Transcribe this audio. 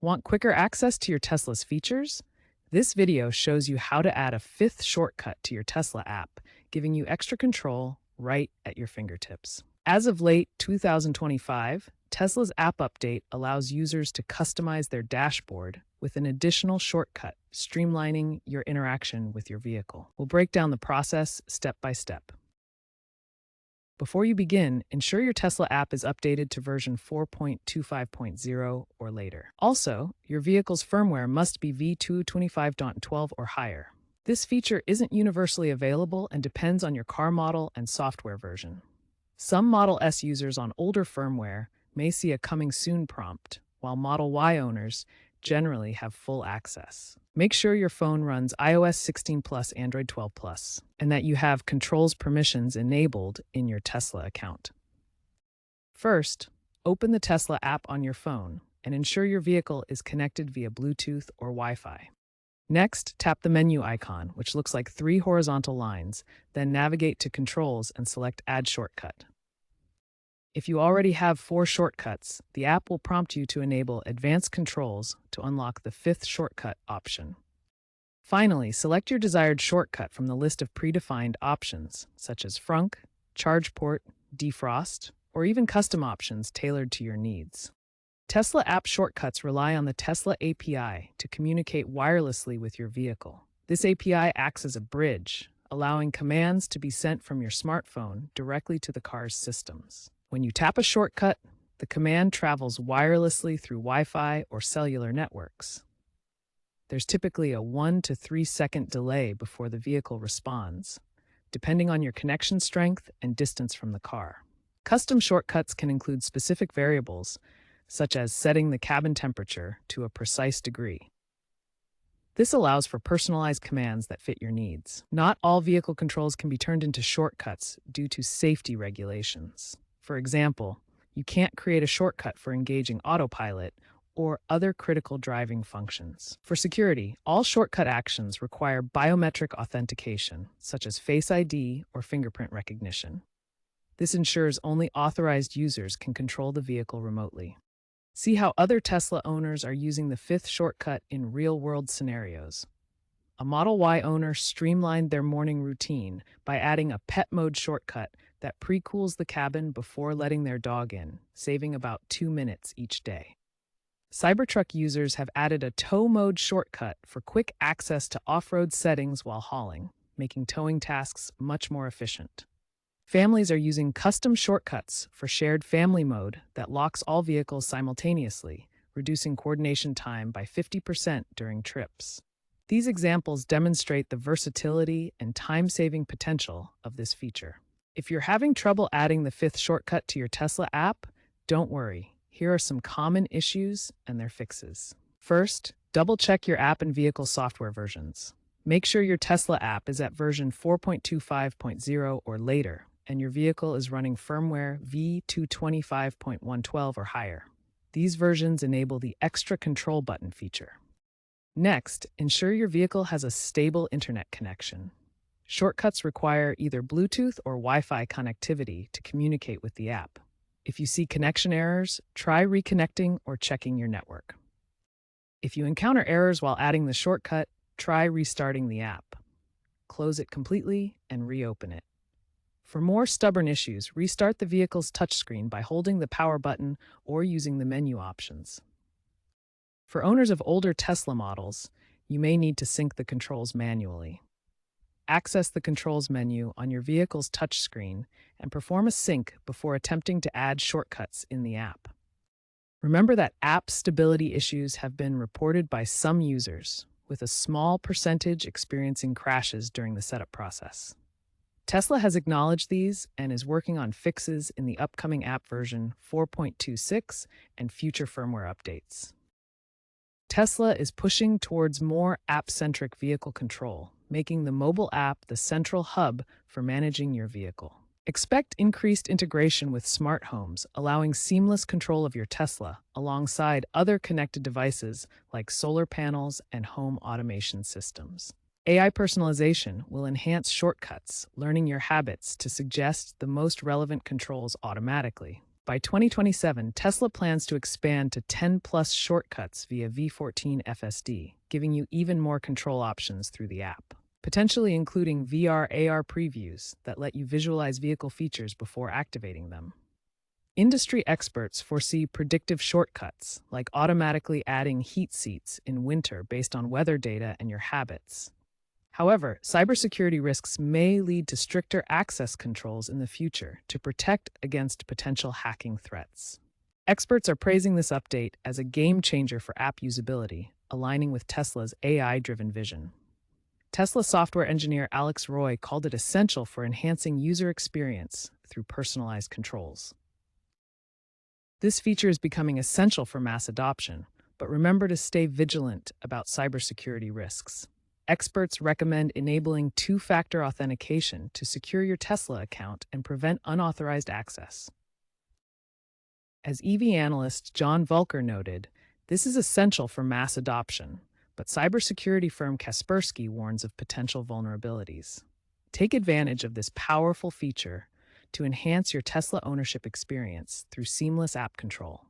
Want quicker access to your Tesla's features? This video shows you how to add a fifth shortcut to your Tesla app, giving you extra control right at your fingertips. As of late 2025, Tesla's app update allows users to customize their dashboard with an additional shortcut, streamlining your interaction with your vehicle. We'll break down the process step by step. Before you begin, ensure your Tesla app is updated to version 4.25.0 or later. Also, your vehicle's firmware must be V225.12 or higher. This feature isn't universally available and depends on your car model and software version. Some Model S users on older firmware may see a coming soon prompt, while Model Y owners generally have full access. Make sure your phone runs iOS 16 Plus, Android 12 Plus, and that you have controls permissions enabled in your Tesla account. First, open the Tesla app on your phone and ensure your vehicle is connected via Bluetooth or Wi-Fi. Next, tap the menu icon, which looks like 3 horizontal lines, then navigate to Controls and select Add Shortcut. If you already have 4 shortcuts, the app will prompt you to enable Advanced Controls to unlock the 5th shortcut option. Finally, select your desired shortcut from the list of predefined options, such as Frunk, Charge Port, Defrost, or even custom options tailored to your needs. Tesla app shortcuts rely on the Tesla API to communicate wirelessly with your vehicle. This API acts as a bridge, allowing commands to be sent from your smartphone directly to the car's systems. When you tap a shortcut, the command travels wirelessly through Wi-Fi or cellular networks. There's typically a 1 to 3 second delay before the vehicle responds, depending on your connection strength and distance from the car. Custom shortcuts can include specific variables, such as setting the cabin temperature to a precise degree. This allows for personalized commands that fit your needs. Not all vehicle controls can be turned into shortcuts due to safety regulations. For example, you can't create a shortcut for engaging autopilot or other critical driving functions. For security, all shortcut actions require biometric authentication, such as Face ID or fingerprint recognition. This ensures only authorized users can control the vehicle remotely. See how other Tesla owners are using the 5th shortcut in real-world scenarios. A Model Y owner streamlined their morning routine by adding a pet mode shortcut that pre-cools the cabin before letting their dog in, saving about 2 minutes each day. Cybertruck users have added a tow mode shortcut for quick access to off-road settings while hauling, making towing tasks much more efficient. Families are using custom shortcuts for shared family mode that locks all vehicles simultaneously, reducing coordination time by 50% during trips. These examples demonstrate the versatility and time-saving potential of this feature. If you're having trouble adding the 5th shortcut to your Tesla app, don't worry. Here are some common issues and their fixes. First, double-check your app and vehicle software versions. Make sure your Tesla app is at version 4.25.0 or later, and your vehicle is running firmware V225.112 or higher. These versions enable the Extra Control button feature. Next, ensure your vehicle has a stable internet connection. Shortcuts require either Bluetooth or Wi-Fi connectivity to communicate with the app. If you see connection errors, try reconnecting or checking your network. If you encounter errors while adding the shortcut, try restarting the app. Close it completely and reopen it. For more stubborn issues, restart the vehicle's touchscreen by holding the power button or using the menu options. For owners of older Tesla models, you may need to sync the controls manually. Access the Controls menu on your vehicle's touchscreen and perform a sync before attempting to add shortcuts in the app. Remember that app stability issues have been reported by some users, with a small percentage experiencing crashes during the setup process. Tesla has acknowledged these and is working on fixes in the upcoming app version 4.26 and future firmware updates. Tesla is pushing towards more app-centric vehicle control, making the mobile app the central hub for managing your vehicle. Expect increased integration with smart homes, allowing seamless control of your Tesla alongside other connected devices like solar panels and home automation systems. AI personalization will enhance shortcuts, learning your habits to suggest the most relevant controls automatically. By 2027, Tesla plans to expand to 10-plus shortcuts via V14 FSD, giving you even more control options through the app, potentially including VR/AR previews that let you visualize vehicle features before activating them. Industry experts foresee predictive shortcuts, like automatically adding heat seats in winter based on weather data and your habits. However, cybersecurity risks may lead to stricter access controls in the future to protect against potential hacking threats. Experts are praising this update as a game changer for app usability, aligning with Tesla's AI-driven vision. Tesla software engineer Alex Roy called it essential for enhancing user experience through personalized controls. This feature is becoming essential for mass adoption, but remember to stay vigilant about cybersecurity risks. Experts recommend enabling two-factor authentication to secure your Tesla account and prevent unauthorized access. As EV analyst John Volker noted, this is essential for mass adoption, but cybersecurity firm Kaspersky warns of potential vulnerabilities. Take advantage of this powerful feature to enhance your Tesla ownership experience through seamless app control.